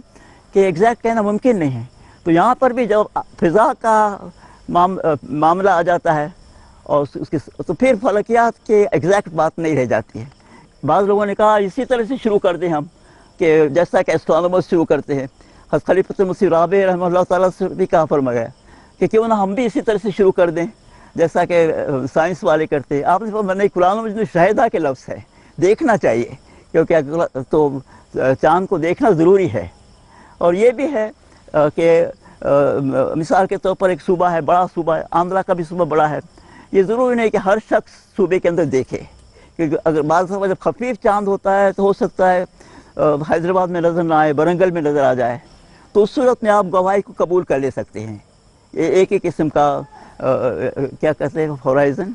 कि एग्जैक्ट कहना मुमकिन नहीं है। तो यहाँ पर भी जब फ़िज़ा का मामला आ जाता है और उसकी तो फिर फलकियात के एग्जैक्ट बात नहीं रह जाती है। बाज़ लोगों ने कहा इसी तरह से शुरू कर दें हम, कि जैसा कि एस्ट्रोनॉमर्स शुरू करते हैं। हज़रत खलीफतुल मसीह राबी रहमतुल्लाह तआला से भी कहा फरमाया कि क्यों ना हम भी इसी तरह से शुरू कर दें जैसा कि साइंस वाले करते हैं। आपने फरमाया कुरान में जो शहीदा के लफ्ज़ है देखना चाहिए, क्योंकि तो चाँद को देखना ज़रूरी है। और ये भी है कि मिसाल के तौर पर एक सूबा है, बड़ा सूबा है, आंध्रा का भी सूबा बड़ा है, ये ज़रूरी नहीं कि हर शख्स सूबे के अंदर देखे, क्योंकि अगर बाज़ दफ़ा जब खफीफ चाँद होता है तो हो सकता है हैदराबाद में नज़र ना आए, वरंगल में नज़र आ जाए, तो उस सूरत में आप गवाही को कबूल कर ले सकते हैं। ये एक ही किस्म का क्या कहते हैं होराइज़न,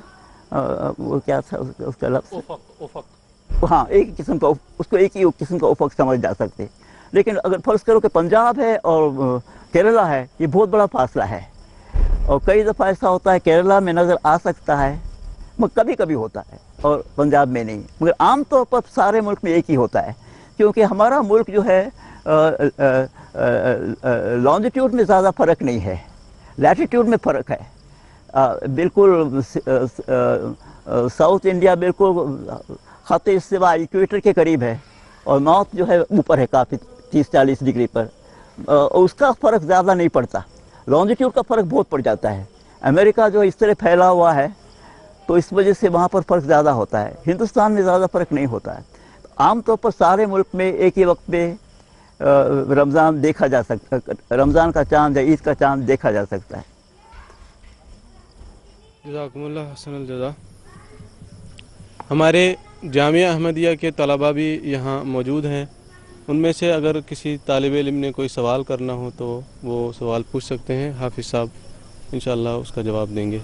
वो क्या था उसका लफ्ज़, उफ़क़। हाँ, एक किस्म का, उसको एक ही किस्म का उफ़क़ समझ जा सकते हैं। लेकिन अगर फ़र्ज़ करो कि पंजाब है और केरला है, ये बहुत बड़ा फासला है, और कई दफ़ा ऐसा होता है केरला में नज़र आ सकता है मगर कभी कभी होता है और पंजाब में नहीं। मगर आम तौर पर सारे मुल्क में एक ही होता है, क्योंकि हमारा मुल्क जो है लॉन्जिट्यूड में ज़्यादा फ़र्क नहीं है, लैटिट्यूड में फ़र्क है। बिल्कुल साउथ इंडिया बिल्कुल ख़त इस्तिवा इक्वेटर के करीब है और नॉर्थ जो है ऊपर है काफ़ी 30-40 डिग्री पर, उसका फ़र्क ज़्यादा नहीं पड़ता। लॉन्जिट्यूड का फ़र्क बहुत पड़ जाता है। अमेरिका जो इस तरह फैला हुआ है तो इस वजह से वहाँ पर फ़र्क ज़्यादा होता है, हिंदुस्तान में ज़्यादा फ़र्क नहीं होता है। आमतौर पर सारे मुल्क में एक ही वक्त में रमज़ान देखा जा सकता, रमज़ान का चाँद या ईद का चाँद देखा जा सकता है। जज़ाकुमुल्लाह हसनल जज़ा। हमारे जामिया अहमदिया के तलबा भी यहाँ मौजूद हैं, उनमें से अगर किसी तालिब इल्म ने कोई सवाल करना हो तो वो सवाल पूछ सकते हैं। हाफिज़ साहब इंशाअल्लाह उसका जवाब देंगे।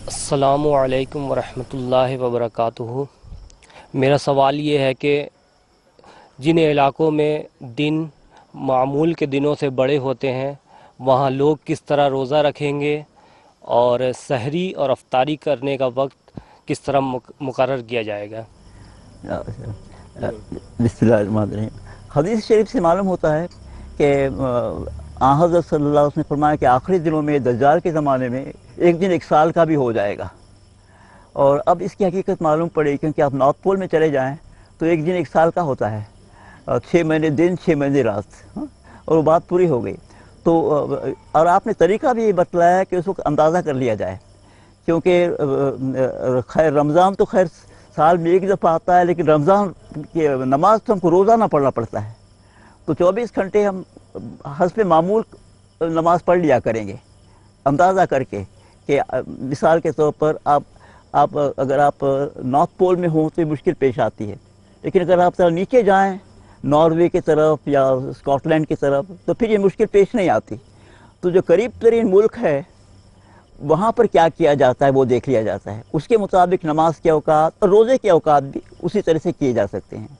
अस्सलामु अलैकुम वरहमतुल्लाहि वबरकातुहू। मेरा सवाल ये है कि जिन इलाक़ों में दिन मामूल के दिनों से बड़े होते हैं वहाँ लोग किस तरह रोज़ा रखेंगे और सहरी और अफ्तारी करने का वक्त किस तरह मुकर्रर किया जाएगा। बिस्मिल्लाहिर्रहमानिर्रहीम। हदीस शरीफ से मालूम होता है कि हज़रत सल्लल्लाहु अलैहि वसल्लम ने फरमाया कि आखिरी दिनों में दज्जाल के ज़माने में एक दिन एक साल का भी हो जाएगा। और अब इसकी हकीकत मालूम पड़ी क्योंकि आप नॉर्थ पोल में चले जाएं तो एक दिन एक साल का होता है, 6 महीने दिन 6 महीने रात, और वो बात पूरी हो गई। तो और आपने तरीका भी बतलाया है कि उसको अंदाज़ा कर लिया जाए, क्योंकि खैर रमज़ान तो खैर साल में एक दफ़ा आता है, लेकिन रमज़ान की नमाज तो हमको रोज़ाना पढ़ना पड़ता है। तो 24 घंटे हम हस्ब मामूल नमाज पढ़ लिया करेंगे, अंदाज़ा करके कि मिसाल के तौर पर आप अगर आप नॉर्थ पोल में हो तो ये मुश्किल पेश आती है, लेकिन अगर आप थोड़ा नीचे जाएं नॉर्वे की तरफ या स्कॉटलैंड की तरफ तो फिर ये मुश्किल पेश नहीं आती। तो जो करीब तरीन मुल्क है वहाँ पर क्या किया जाता है वो देख लिया जाता है, उसके मुताबिक नमाज के औकात और रोज़े के औकात भी उसी तरह से किए जा सकते हैं।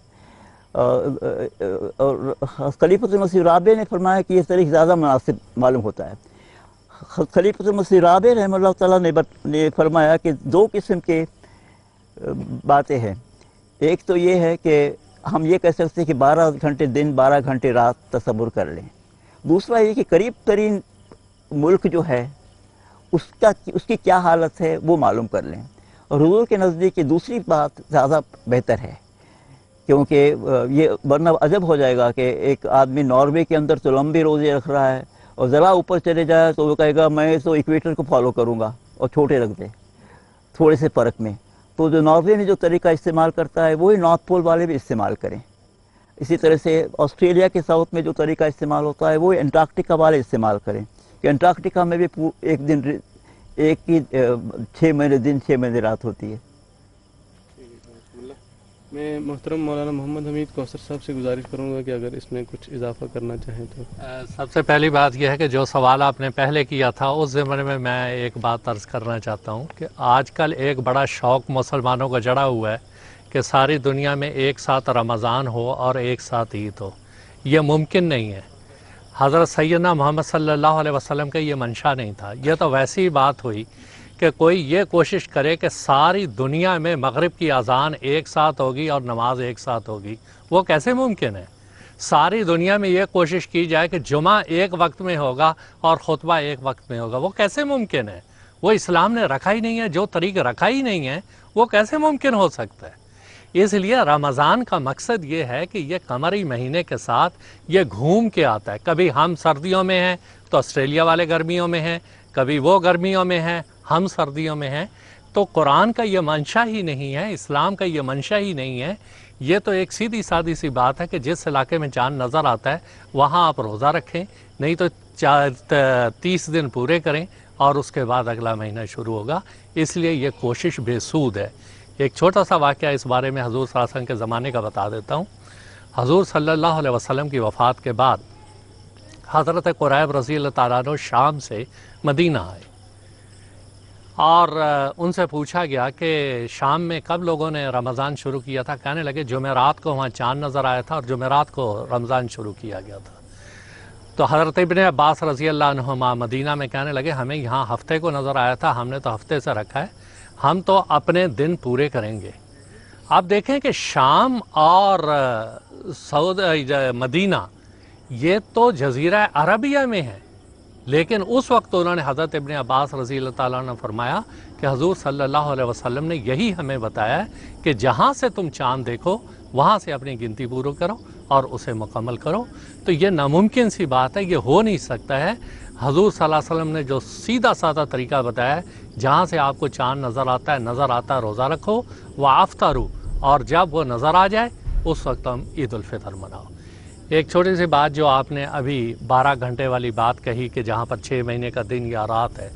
और खलीफतुल मसीह राबे ने फरमाया कि ये तरीक़ ज़्यादा मुनासिब मालूम होता है। खलीफतुल मसीह राबे रहमतुल्लाह तआला ने फरमाया कि 2 किस्म के बातें हैं। एक तो ये है कि हम ये कह सकते हैं कि 12 घंटे दिन 12 घंटे रात तसव्वुर कर लें। दूसरा ये कि करीब तरीन मुल्क जो है उसकी क्या हालत है वो मालूम कर लें। और हुज़ूर के नज़दीक ये दूसरी बात ज़्यादा बेहतर है, क्योंकि ये वरना अजब हो जाएगा कि एक आदमी नॉर्वे के अंदर तो लंबे रोज़े रख रहा है और ज़रा ऊपर चले जाए तो वो कहेगा मैं तो इक्वेटर को फॉलो करूँगा और छोटे रख दे थोड़े से फ़र्क में। तो जो नॉर्वे में जो तरीका इस्तेमाल करता है वही नॉर्थ पोल वाले भी इस्तेमाल करें। इसी तरह से ऑस्ट्रेलिया के साउथ में जो तरीका इस्तेमाल होता है वही अंटार्कटिका वाले इस्तेमाल करें कि अंटार्कटिका में भी एक ही 6 महीने दिन 6 महीने रात होती है। मैं मोहतरम मौलाना मोहम्मद हमीद कौसर साहब से गुजारिश करूंगा कि अगर इसमें कुछ इजाफा करना चाहें तो। सबसे पहली बात यह है कि जो सवाल आपने पहले किया था उस ज़माने में मैं एक बात अर्ज़ करना चाहता हूँ कि आजकल एक बड़ा शौक़ मुसलमानों को जड़ा हुआ है कि सारी दुनिया में एक साथ रमज़ान हो और एक साथ ईद हो। ये मुमकिन नहीं है। हज़रत सैयदना मोहम्मद सल्लल्लाहु अलैहि वसल्लम का ये मंशा नहीं था। ये तो वैसी बात हुई कि कोई ये कोशिश करे कि सारी दुनिया में मगरिब की अज़ान एक साथ होगी और नमाज एक साथ होगी, वो कैसे मुमकिन है। सारी दुनिया में ये कोशिश की जाए कि जुमा एक वक्त में होगा और खुतबा एक वक्त में होगा, वो कैसे मुमकिन है। वो इस्लाम ने रखा ही नहीं है, जो तरीक़ा रखा ही नहीं है वो कैसे मुमकिन हो सकता है। इसलिए रमज़ान का मकसद ये है कि ये कमरी महीने के साथ ये घूम के आता है। कभी हम सर्दियों में हैं तो ऑस्ट्रेलिया वाले गर्मियों में हैं, कभी वो गर्मियों में हैं, हम सर्दियों में हैं। तो कुरान का ये मंशा ही नहीं है, इस्लाम का ये मंशा ही नहीं है। ये तो एक सीधी सादी सी बात है कि जिस इलाके में चाँद नज़र आता है वहाँ आप रोज़ा रखें, नहीं तो 30 दिन पूरे करें और उसके बाद अगला महीना शुरू होगा। इसलिए ये कोशिश बेसूद है। एक छोटा सा वाक़या इस बारे में हज़ूर सल्लल्लाहु अलैहि वसल्लम के ज़माने का बता देता हूँ। हज़ूर सल्लल्लाहु अलैहि वसल्लम की वफ़ात के बाद हज़रत कुरैब रज़ी अल्लाह तआला अन्हु शाम से मदीना आए और उनसे पूछा गया कि शाम में कब लोगों ने रमज़ान शुरू किया था। कहने लगे जुमेरात को वहाँ चाँद नज़र आया था और जुमेरात को रमज़ान शुरू किया गया था। तो हज़रत इब्न अब्बास रज़ी अल्लाह अन्हुमा मदीना में कहने लगे हमें यहाँ हफ़्ते को नज़र आया था, हमने तो हफ़्ते से रखा है। हम तो अपने दिन पूरे करेंगे। आप देखें कि शाम और मदीना ये तो जज़ीरा अरबिया में है, लेकिन उस वक्त उन्होंने हज़रत इब्न अब्बास रज़ी अल्लाह ताला ने फरमाया कि हुज़ूर सल्लल्लाहु अलैहि वसल्लम ने यही हमें बताया है कि जहाँ से तुम चाँद देखो वहाँ से अपनी गिनती पूरी करो और उसे मुकम्मल करो। तो ये नामुमकिन सी बात है, ये हो नहीं सकता है। हुज़ूर सल्लल्लाहु अलैहि वसल्लम ने जो सीधा साधा तरीका बताया है, जहाँ से आपको चाँद नज़र आता है रोज़ा रखो व आफ्तारू, और जब वो नज़र आ जाए उस वक्त हम ईद उल फितर मनाओ। एक छोटी सी बात जो आपने अभी 12 घंटे वाली बात कही कि जहाँ पर 6 महीने का दिन या रात है,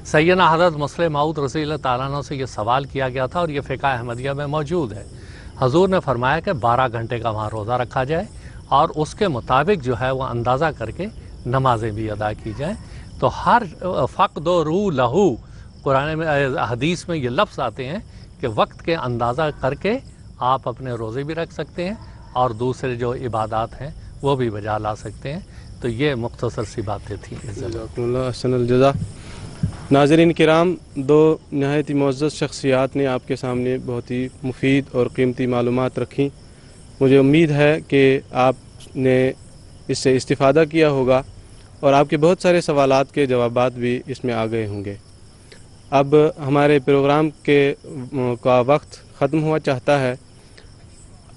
सैयदना हज़रत मुस्लिम मऊद रज़ी अल्लाह ताला अन्हु से ये सवाल किया गया था और ये फ़िक़्ह अहमदिया में मौजूद है। हुज़ूर ने फरमाया कि 12 घंटे का वहाँ रोज़ा रखा जाए और उसके मुताबिक जो है वह अंदाज़ा करके नमाज़ें भी अदा की जाएँ। तो हर फ़क़्दुरू लहू, कुरान में हदीस में ये लफ्ज़ आते हैं कि वक्त के अंदाज़ा करके आप अपने रोज़े भी रख सकते हैं और दूसरे जो इबादत हैं वो भी बजा ला सकते हैं। तो ये मुख्तसर सी बातें थी। जज़ाकुमुल्लाह जज़ा। नाज़रीन किराम, दो नहायत ही मुअज़्ज़ज़ शख्सियात ने आपके सामने बहुत ही मुफीद और कीमती मालूमात रखी। मुझे उम्मीद है कि आपने इससे इस्तिफ़ादा किया होगा और आपके बहुत सारे सवालात के जवाबात भी इसमें आ गए होंगे। अब हमारे प्रोग्राम का वक्त ख़त्म हुआ चाहता है।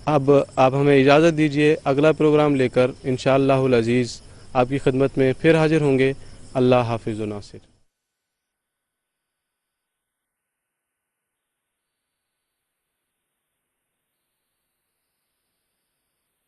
अब आप हमें इजाज़त दीजिए, अगला प्रोग्राम लेकर इंशाअल्लाहुल अज़ीज़ आपकी खिदमत में फिर हाजिर होंगे। अल्लाह हाफ़िज़ व नासिर।